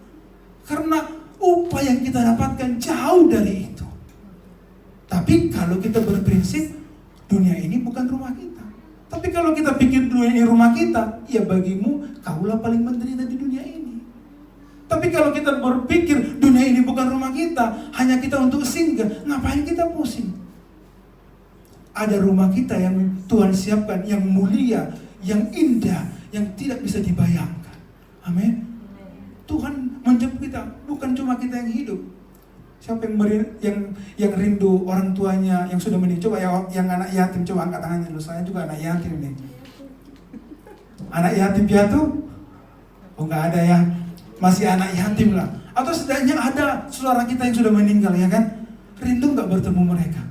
Karena upah yang kita dapatkan jauh dari itu. Tapi kalau kita berprinsip, dunia ini bukan rumah kita. Tapi kalau kita pikir dunia ini rumah kita, ya bagimu, kaulah paling menderita di dunia ini. Tapi kalau kita berpikir dunia ini bukan rumah kita, hanya kita untuk singgah, ngapain kita pusing? Ada rumah kita yang Tuhan siapkan, yang mulia, yang indah, yang tidak bisa dibayangkan. Amin. Tuhan menjemput kita, bukan cuma kita yang hidup. Siapa yang rindu orang tuanya yang sudah meninggal? Coba yang anak yatim, coba angkat tangannya dulu. Saya juga anak yatim nih. Anak yatim piatu? Oh, nggak ada ya. Masih anak yatim lah. Atau setidaknya ada saudara kita yang sudah meninggal, ya kan? Rindu nggak bertemu mereka?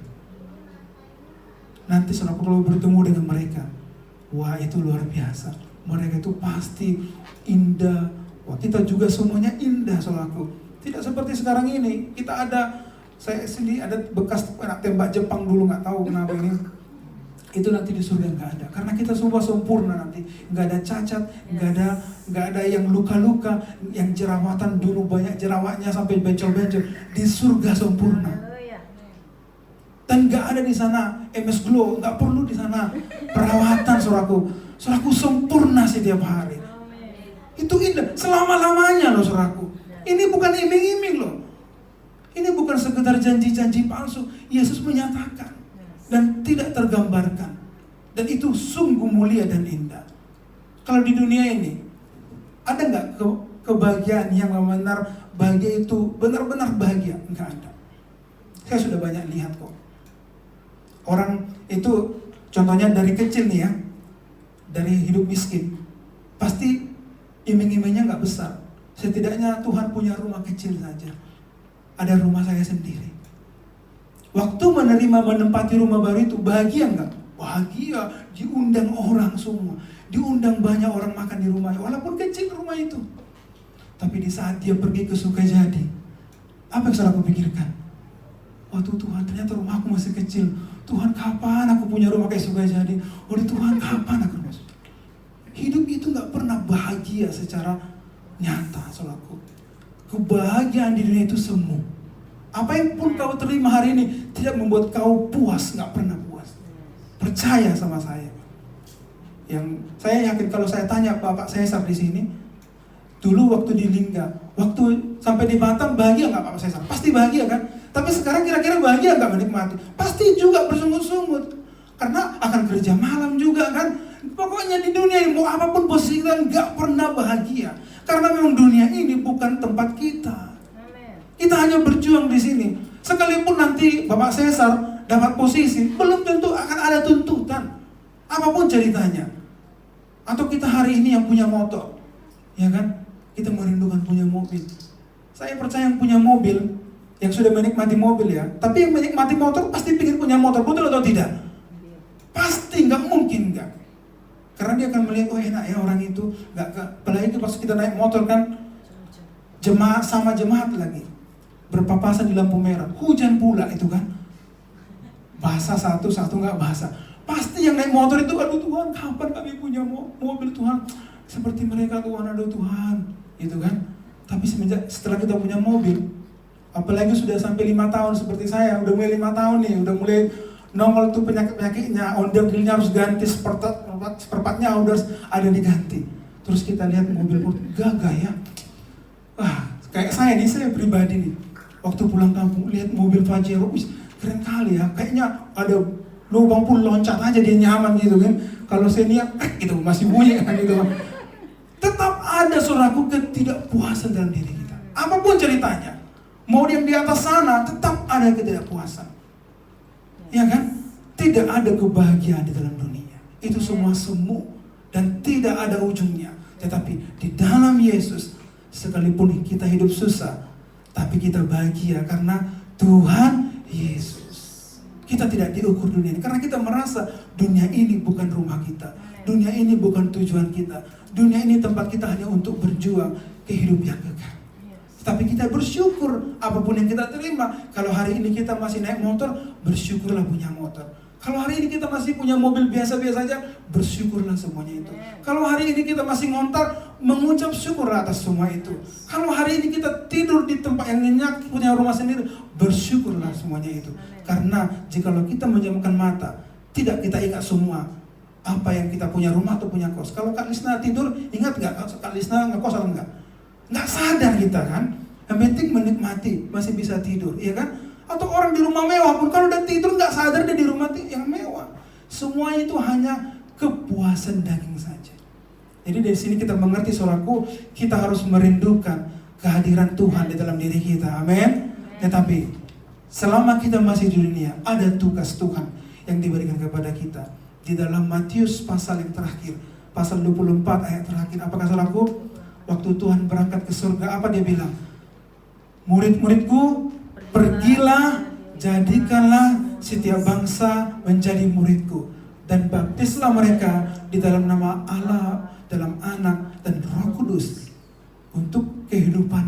Nanti saudara kalau bertemu dengan mereka, wah itu luar biasa. Mereka itu pasti indah. Wah kita juga semuanya indah saudaraku. Tidak seperti sekarang ini. Kita ada, saya sendiri ada bekas anak tembak Jepang dulu, nggak tahu kenapa ini. Itu nanti di surga nggak ada. Karena kita semua sempurna nanti. Nggak ada cacat, nggak ada yang luka-luka, yang jerawatan dulu banyak jerawatnya sampai bencol-bencol. Di surga sempurna. Dan nggak ada di sana MS Glow, nggak perlu di sana perawatan saudaraku. Saudaraku sempurna setiap hari. Itu indah, selama-lamanya loh saudaraku. Ini bukan iming-iming loh. Ini bukan sekedar janji-janji palsu. Yesus menyatakan dan tidak tergambarkan. Dan itu sungguh mulia dan indah. Kalau di dunia ini ada nggak kebahagiaan yang benar bahagia itu benar-benar bahagia? Nggak ada. Saya sudah banyak lihat kok. Orang itu contohnya dari kecil nih ya, dari hidup miskin, pasti iming-imingnya nggak besar. Setidaknya Tuhan punya rumah kecil saja. Ada rumah saya sendiri. Waktu menempati rumah baru itu bahagia nggak? Bahagia, diundang orang semua, diundang banyak orang makan di rumahnya, walaupun kecil rumah itu. Tapi di saat dia pergi ke Sukajadi, apa yang salah aku pikirkan? Waduh Tuhan, ternyata rumahku masih kecil. Tuhan, kapan aku punya rumah kayak Sukajadi? Waduh Tuhan, kapan aku masuk? Hidup itu nggak pernah bahagia secara nyata, saudaraku. Kebahagiaan di dunia itu semu. Apa yang pun kau terima hari ini tidak membuat kau puas, nggak pernah puas. Percaya sama saya. Yang saya yakin kalau saya tanya Bapak Caesar di sini, dulu waktu di Lingga, waktu sampai di Batam bahagia nggak Bapak Caesar? Pasti bahagia kan? Tapi sekarang kira-kira bahagia nggak menikmati? Pasti juga bersungut-sungut. Karena akan kerja malam juga kan? Pokoknya di dunia ini mau apapun posisi kita nggak pernah bahagia. Karena memang dunia ini bukan tempat kita. Kita hanya berjuang di sini. Sekalipun nanti Bapak Caesar dapat posisi, belum tentu akan ada tuntutan. Apapun ceritanya. Atau kita hari ini yang punya motor, ya kan? Kita merindukan punya mobil. Saya percaya yang punya mobil, yang sudah menikmati mobil ya. Tapi yang menikmati motor pasti ingin punya motor, betul atau tidak? Pasti, nggak mungkin nggak. Karena dia akan melihat, oh enak ya orang itu, apalagi pas kita naik motor kan, jemaat sama jemaat lagi, berpapasan di lampu merah, hujan pula itu kan, basah satu nggak basah. Pasti yang naik motor itu, aduh Tuhan, kapan kami punya mobil Tuhan, seperti mereka Tuhan, aduh Tuhan, gitu kan. Tapi setelah kita punya mobil, apalagi sudah sampai 5 tahun seperti saya, udah mulai 5 tahun nih, udah mulai nongol tuh penyakit-penyakitnya, ondel-ondel harus ganti, seperempatnya harus ada diganti. Terus kita lihat mobil pun gagah ya. Wah, kayak saya nih, saya pribadi nih, waktu pulang kampung lihat mobil Pajero, keren kali ya. Kayaknya ada lubang pun loncat aja dia nyaman gitu kan. Kalau saya lihat, gitu masih bunyi kan gitu kan. Tetap ada saudaraku ketidakpuasan dalam diri kita. Apapun ceritanya, mau yang di atas sana, tetap ada ketidakpuasan. Ya kan? Tidak ada kebahagiaan di dalam dunia. Itu semua semu dan tidak ada ujungnya. Tetapi di dalam Yesus, sekalipun kita hidup susah, tapi kita bahagia karena Tuhan Yesus. Kita tidak diukur dunia ini karena kita merasa dunia ini bukan rumah kita. Dunia ini bukan tujuan kita. Dunia ini tempat kita hanya untuk berjuang ke hidup yang kekal. Tapi kita bersyukur apapun yang kita terima. Kalau hari ini kita masih naik motor, bersyukurlah punya motor. Kalau hari ini kita masih punya mobil biasa-biasa saja, bersyukurlah semuanya itu. Kalau hari ini kita masih ngontar, mengucap syukur atas semua itu. Kalau hari ini kita tidur di tempat yang nyenyak, punya rumah sendiri, bersyukurlah semuanya itu. Karena jikalau kita menjamkan mata, tidak kita ingat semua apa yang kita punya, rumah atau punya kos. Kalau Kak Lisna tidur, ingat gak Kak Lisna ngekos atau enggak? Nggak sadar kita kan. Yang penting menikmati, masih bisa tidur, iya kan? Atau orang di rumah mewah pun kalau udah tidur nggak sadar dia di rumah yang mewah. Semuanya itu hanya kepuasan daging saja. Jadi dari sini kita mengerti, saudaraku, kita harus merindukan kehadiran Tuhan di dalam diri kita. Amin. Tetapi selama kita masih di dunia, ada tugas Tuhan yang diberikan kepada kita. Di dalam Matius pasal yang terakhir, pasal 24 ayat terakhir, apakah saudaraku? Waktu Tuhan berangkat ke surga, apa dia bilang? Murid-muridku, pergilah, jadikanlah setiap bangsa menjadi muridku, dan baptislah mereka di dalam nama Allah, dalam Anak, dan Roh Kudus, untuk kehidupan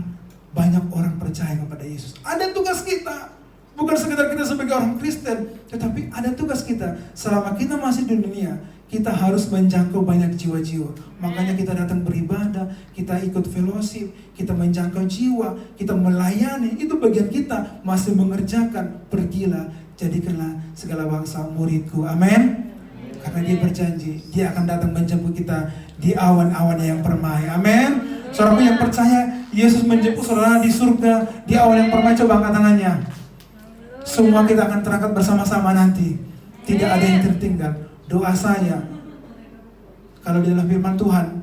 banyak orang percaya kepada Yesus. Ada tugas kita, bukan sekedar kita sebagai orang Kristen, tetapi ada tugas kita. Selama kita masih di dunia, kita harus menjangkau banyak jiwa-jiwa. Makanya kita datang beribadah, kita ikut fellowship, kita menjangkau jiwa, kita melayani. Itu bagian kita, masih mengerjakan. Pergilah, jadikanlah segala bangsa muridku. Amin. Karena dia berjanji, dia akan datang menjemput kita di awan-awan yang permai. Amin. Saudara yang percaya, Yesus menjemput saudara di surga, di awan yang permai. Coba angkat tangannya. Semua kita akan terangkat bersama-sama nanti. Tidak ada yang tertinggal. Doa saya, kalau di dalam firman Tuhan,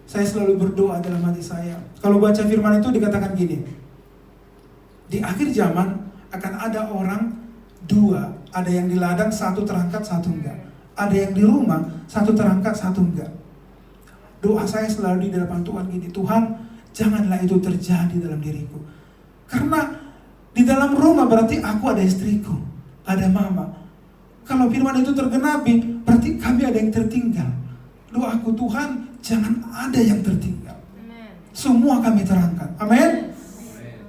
saya selalu berdoa dalam hati saya. Kalau baca firman itu dikatakan gini, di akhir zaman akan ada orang dua, ada yang di ladang, satu terangkat, satu enggak. Ada yang di rumah, satu terangkat, satu enggak. Doa saya selalu di depan Tuhan gini, Tuhan, janganlah itu terjadi dalam diriku. Karena di dalam rumah berarti aku ada istriku, ada mama. Kalau firman itu tergenapi, berarti kami ada yang tertinggal. Doaku, Tuhan, jangan ada yang tertinggal. Semua kami terangkat. Amin.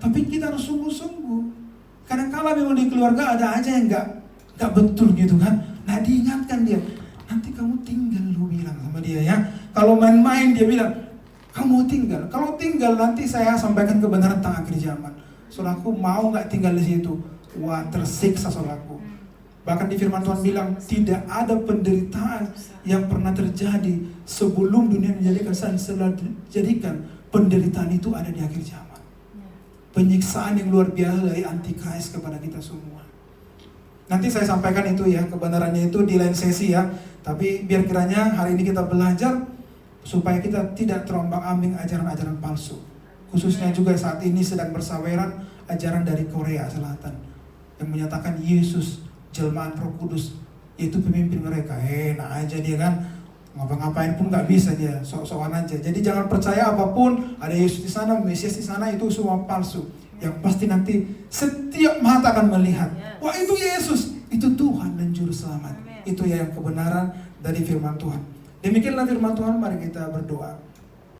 Tapi kita harus sungguh-sungguh. Kadang-kala memang di keluarga ada aja yang nggak betul gitu kan. Nah, diingatkan dia, nanti kamu tinggal, lu bilang sama dia ya. Kalau main-main dia bilang, kamu tinggal. Kalau tinggal nanti saya sampaikan kebenaran tentang akhir zaman. Saudaraku, mau nggak tinggal di situ? Wah, tersiksa saudaraku. Bahkan di firman Tuhan bilang, tidak ada penderitaan yang pernah terjadi sebelum dunia menjadikan dan setelah dijadikan. Penderitaan itu ada di akhir zaman. Penyiksaan yang luar biasa dari Antikris kepada kita semua. Nanti saya sampaikan itu ya, kebenarannya itu di lain sesi ya. Tapi biar kiranya hari ini kita belajar supaya kita tidak terombang-ambing ajaran-ajaran palsu. Khususnya juga saat ini sedang bersaweran ajaran dari Korea Selatan yang menyatakan Yesus jelmaan Roh Kudus, itu pemimpin mereka. Enak aja dia kan, ngapa-ngapain pun nggak bisa dia, sok-sokan aja. Jadi jangan percaya apapun, ada Yesus di sana, Mesias di sana, itu semua palsu. Yang pasti nanti setiap mata akan melihat, wah itu Yesus, itu Tuhan dan Juru Selamat. Itu ya yang kebenaran dari firman Tuhan. Demikianlah firman Tuhan, mari kita berdoa.